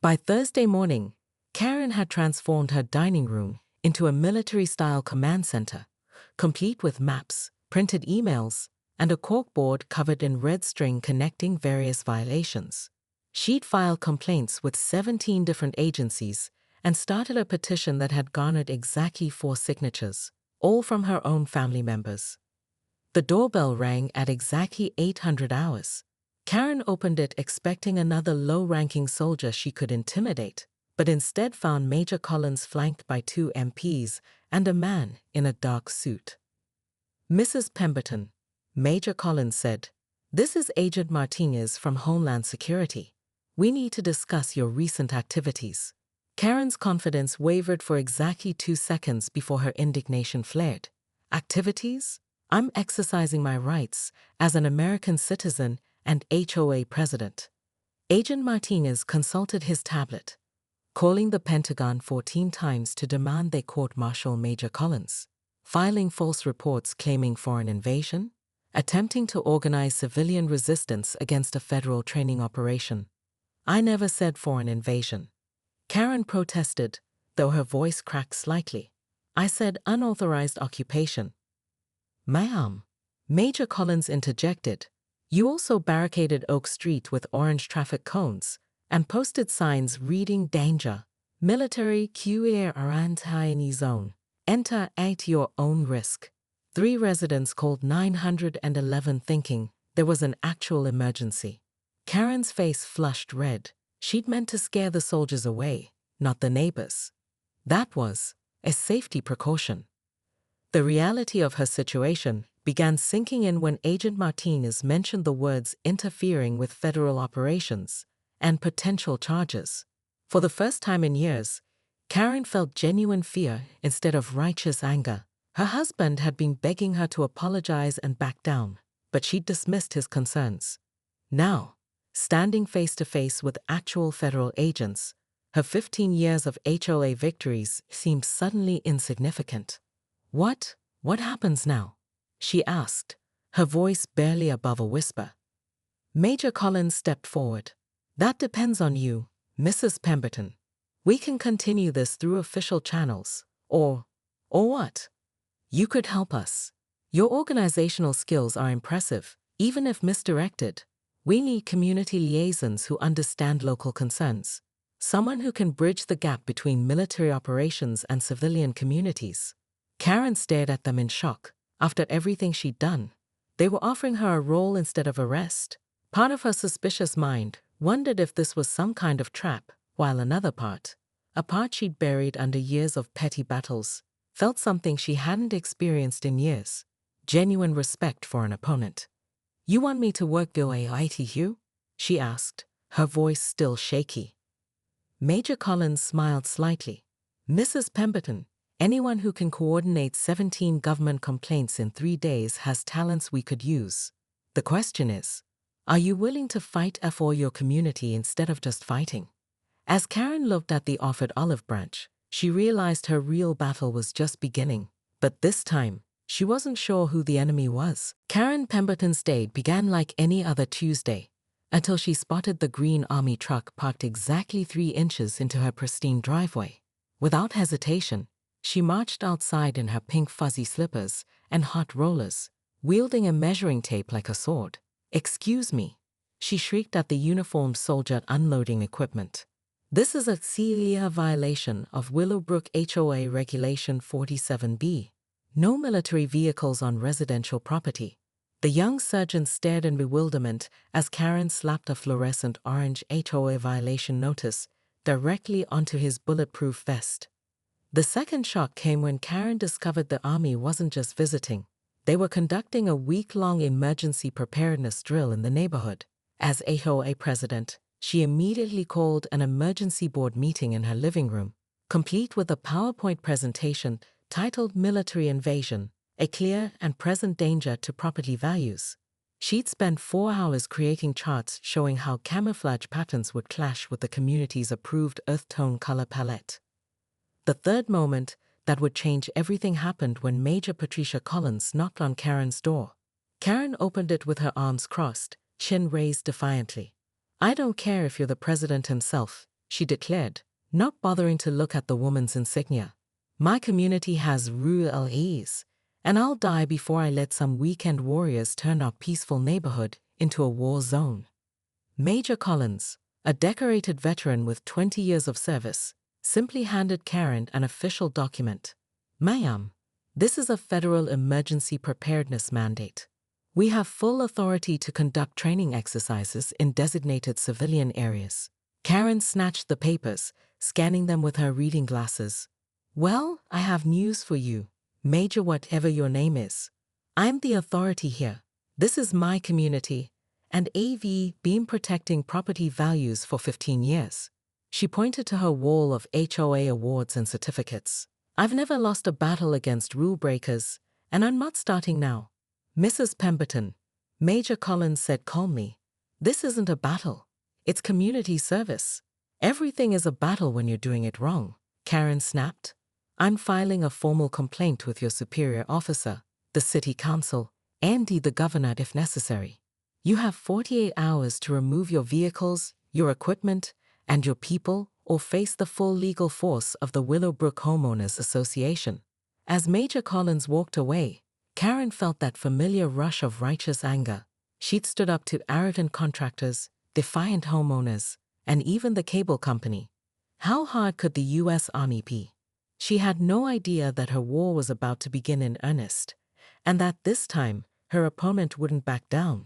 By Thursday morning, Karen had transformed her dining room into a military-style command center, complete with maps, printed emails, and a corkboard covered in red string connecting various violations. She'd filed complaints with 17 different agencies and started a petition that had garnered exactly 4 signatures, all from her own family members. The doorbell rang at exactly 800 hours. Karen opened it expecting another low-ranking soldier she could intimidate, but instead found Major Collins flanked by 2 MPs and a man in a dark suit. "Mrs. Pemberton," Major Collins said, "this is Agent Martinez from Homeland Security. We need to discuss your recent activities." Karen's confidence wavered for exactly 2 seconds before her indignation flared. "Activities? I'm exercising my rights as an American citizen and HOA president." Agent Martinez consulted his tablet, calling the Pentagon 14 times to demand they court-martial Major Collins, filing false reports claiming foreign invasion, attempting to organize civilian resistance against a federal training operation. "I never said foreign invasion," Karen protested, though her voice cracked slightly. "I said unauthorized occupation." "Ma'am," Major Collins interjected, "you also barricaded Oak Street with orange traffic cones and posted signs reading danger, military QAR zone. Enter at your own risk." 3 residents called 911 thinking there was an actual emergency. Karen's face flushed red. She'd meant to scare the soldiers away, not the neighbors. That was a safety precaution. The reality of her situation began sinking in when Agent Martinez mentioned the words interfering with federal operations and potential charges. For the first time in years, Karen felt genuine fear instead of righteous anger. Her husband had been begging her to apologize and back down, but she'd dismissed his concerns. Now, standing face to face with actual federal agents, her 15 years of HOA victories seemed suddenly insignificant. What happens now?" she asked, her voice barely above a whisper. Major Collins stepped forward. "That depends on you, Mrs. Pemberton. We can continue this through official channels, or what? You could help us. Your organizational skills are impressive, even if misdirected. We need community liaisons who understand local concerns. Someone who can bridge the gap between military operations and civilian communities." Karen stared at them in shock. After everything she'd done, they were offering her a role instead of arrest. Part of her suspicious mind wondered if this was some kind of trap, while another part, a part she'd buried under years of petty battles, felt something she hadn't experienced in years: genuine respect for an opponent. "You want me to work your ITU?" she asked, her voice still shaky. Major Collins smiled slightly. "Mrs. Pemberton, anyone who can coordinate 17 government complaints in 3 days has talents we could use. The question is, are you willing to fight for your community instead of just fighting?" As Karen looked at the offered olive branch, she realized her real battle was just beginning. But this time, she wasn't sure who the enemy was. Karen Pemberton's day began like any other Tuesday, until she spotted the green army truck parked exactly 3 inches into her pristine driveway. Without hesitation, she marched outside in her pink fuzzy slippers and hot rollers, wielding a measuring tape like a sword. "Excuse me," she shrieked at the uniformed soldier unloading equipment. "This is a clear violation of Willowbrook HOA Regulation 47B. No military vehicles on residential property." The young sergeant stared in bewilderment as Karen slapped a fluorescent orange HOA violation notice directly onto his bulletproof vest. The second shock came when Karen discovered the Army wasn't just visiting. They were conducting a week-long emergency preparedness drill in the neighborhood. As HOA president, she immediately called an emergency board meeting in her living room, complete with a PowerPoint presentation titled "Military Invasion: A Clear and Present Danger to Property Values." She'd spent 4 hours creating charts showing how camouflage patterns would clash with the community's approved earth tone color palette. The third moment that would change everything happened when Major Patricia Collins knocked on Karen's door. Karen opened it with her arms crossed, chin raised defiantly. "I don't care if you're the president himself," she declared, not bothering to look at the woman's insignia. My community has rules, and I'll die before I let some weekend warriors turn our peaceful neighborhood into a war zone. Major Collins, a decorated veteran with 20 years of service, simply handed Karen an official document. Ma'am, this is a federal emergency preparedness mandate. We have full authority to conduct training exercises in designated civilian areas. Karen snatched the papers, scanning them with her reading glasses. Well, I have news for you, Major whatever your name is. I'm the authority here. This is my community, and AV been protecting property values for 15 years. She pointed to her wall of HOA awards and certificates. I've never lost a battle against rule breakers, and I'm not starting now. Mrs. Pemberton, Major Collins said calmly, this isn't a battle. It's community service. Everything is a battle when you're doing it wrong. Karen snapped. I'm filing a formal complaint with your superior officer, the city council, and the governor if necessary. You have 48 hours to remove your vehicles, your equipment, and your people, or face the full legal force of the Willowbrook Homeowners Association. As Major Collins walked away, Karen felt that familiar rush of righteous anger. She'd stood up to arrogant contractors, defiant homeowners, and even the cable company. How hard could the U.S. Army be? She had no idea that her war was about to begin in earnest, and that this time her opponent wouldn't back down.